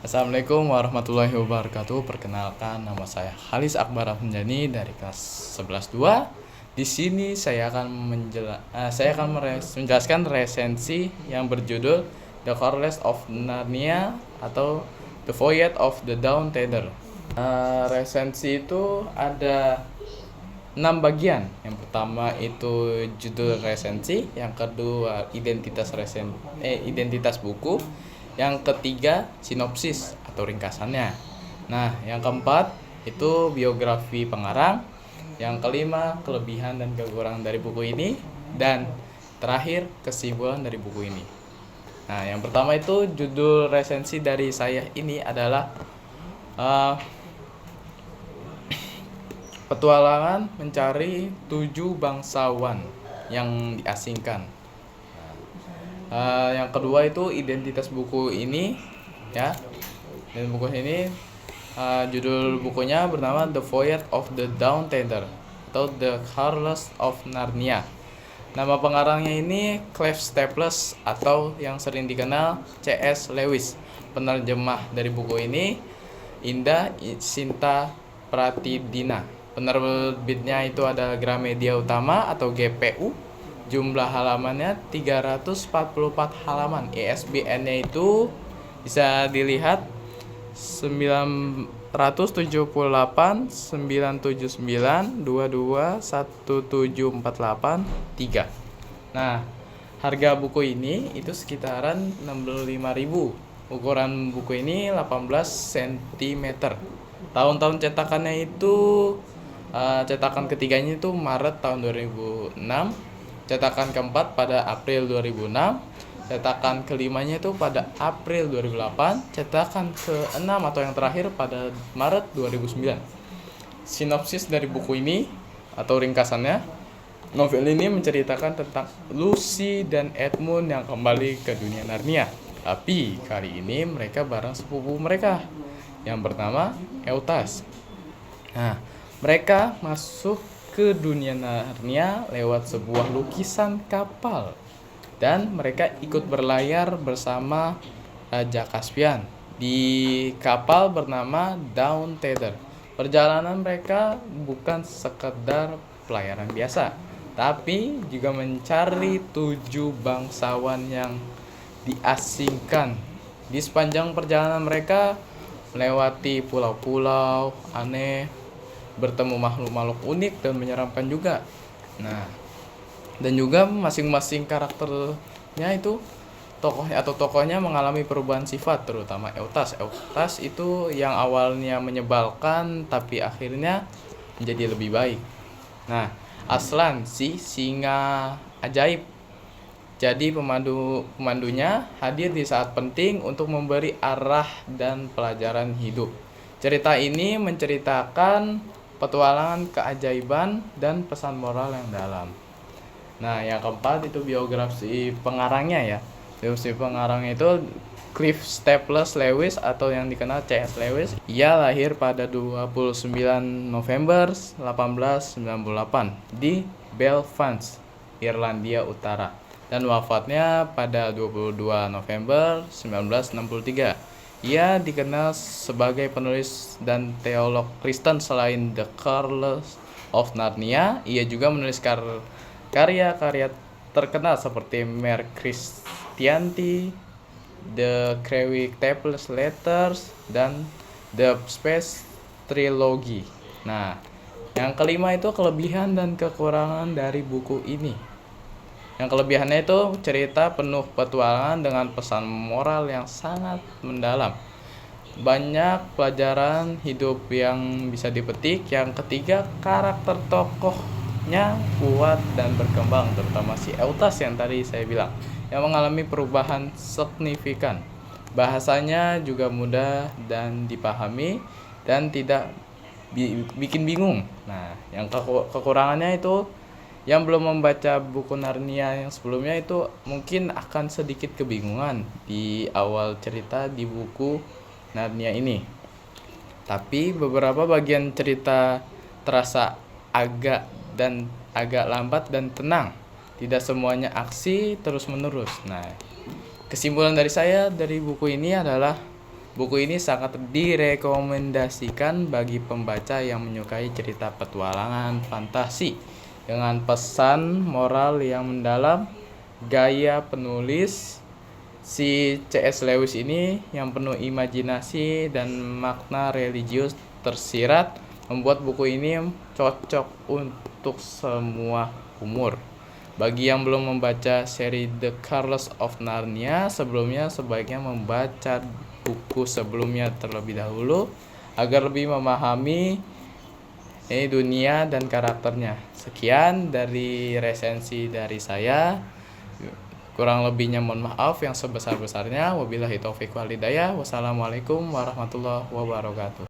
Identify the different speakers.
Speaker 1: Assalamualaikum warahmatullahi wabarakatuh. Perkenalkan, nama saya Halis Akbar Afnjani dari kelas 11-2. Di sini saya akan menjelaskan resensi yang berjudul The Chronicles of Narnia atau The Voyage of the Dawn Treader. Resensi itu ada 6 bagian. Yang pertama itu judul resensi, yang kedua identitas buku, yang ketiga sinopsis atau ringkasannya. Nah, yang keempat itu biografi pengarang, yang kelima kelebihan dan kekurangan dari buku ini, dan terakhir kesimpulan dari buku ini. Nah, yang pertama itu judul resensi dari saya ini adalah petualangan mencari 7 bangsawan yang diasingkan. Yang kedua itu identitas buku ini, ya. Dan buku ini judul bukunya bernama The Voyage of the Dawn Treader atau The Chronicles of Narnia. Nama pengarangnya ini Clive Staples atau yang sering dikenal C.S. Lewis. Penerjemah dari buku ini Indah Sinta Pratidina. Penerbitnya itu adalah Gramedia Utama atau GPU. Jumlah halamannya 344 halaman. ISBN-nya itu bisa dilihat 978 979 22 1748 3. Nah, harga buku ini itu sekitaran 65.000. Ukuran buku ini 18 cm. Tahun-tahun cetakannya itu cetakan ketiganya itu Maret tahun 2006. Cetakan keempat pada April 2006, cetakan kelimanya itu pada April 2008, cetakan ke-6 atau yang terakhir pada Maret 2009. Sinopsis dari buku ini atau ringkasannya, novel ini menceritakan tentang Lucy dan Edmund yang kembali ke dunia Narnia. Tapi kali ini mereka bareng sepupu mereka yang bernama Eutas. Nah, mereka masuk ke dunia Narnia lewat sebuah lukisan kapal dan mereka ikut berlayar bersama Raja Caspian di kapal bernama Dawn Treader. Perjalanan mereka bukan sekedar pelayaran biasa, tapi juga mencari 7 bangsawan yang diasingkan. Di sepanjang perjalanan mereka melewati pulau-pulau aneh, bertemu makhluk-makhluk unik dan menyeramkan juga. Nah, dan juga masing-masing karakternya itu tokohnya mengalami perubahan sifat, terutama Eutas. Eutas itu yang awalnya menyebalkan tapi akhirnya menjadi lebih baik. Nah, Aslan si singa ajaib. Jadi pemandunya hadir di saat penting untuk memberi arah dan pelajaran hidup. Cerita ini menceritakan petualangan keajaiban dan pesan moral yang dalam. Nah, yang keempat itu biografi pengarangnya ya. Biografi pengarangnya itu Clive Staples Lewis atau yang dikenal C.S. Lewis. Ia lahir pada 29 November 1898 di Belfast, Irlandia Utara, dan wafatnya pada 22 November 1963. Ia dikenal sebagai penulis dan teolog Kristen. Selain The Chronicles of Narnia, ia juga menulis karya-karya terkenal seperti Mere Christianity, The Crewick Tables Letters, dan The Space Trilogy. Nah, yang kelima itu kelebihan dan kekurangan dari buku ini. Yang kelebihannya itu cerita penuh petualangan dengan pesan moral yang sangat mendalam. Banyak pelajaran hidup yang bisa dipetik. Yang ketiga, karakter tokohnya kuat dan berkembang, terutama si Eutas yang tadi saya bilang, yang mengalami perubahan signifikan. Bahasanya juga mudah dan dipahami dan tidak bikin bingung. Nah, yang kekurangannya itu yang belum membaca buku Narnia yang sebelumnya itu mungkin akan sedikit kebingungan di awal cerita di buku Narnia ini. Tapi beberapa bagian cerita terasa agak lambat dan tenang. Tidak semuanya aksi terus-menerus. Nah, kesimpulan dari saya dari buku ini adalah Buku ini sangat direkomendasikan bagi pembaca yang menyukai cerita petualangan fantasi dengan pesan moral yang mendalam. Gaya penulis si C.S. Lewis ini yang penuh imajinasi dan makna religius tersirat membuat buku ini cocok untuk semua umur. Bagi yang belum membaca seri The Curse of Narnia sebelumnya, sebaiknya membaca buku sebelumnya terlebih dahulu agar lebih memahami dunia dan karakternya. Sekian dari resensi dari saya. Kurang lebihnya mohon maaf yang sebesar-besarnya. Wabillahi taufiq wal hidayah. Wassalamualaikum warahmatullahi wabarakatuh.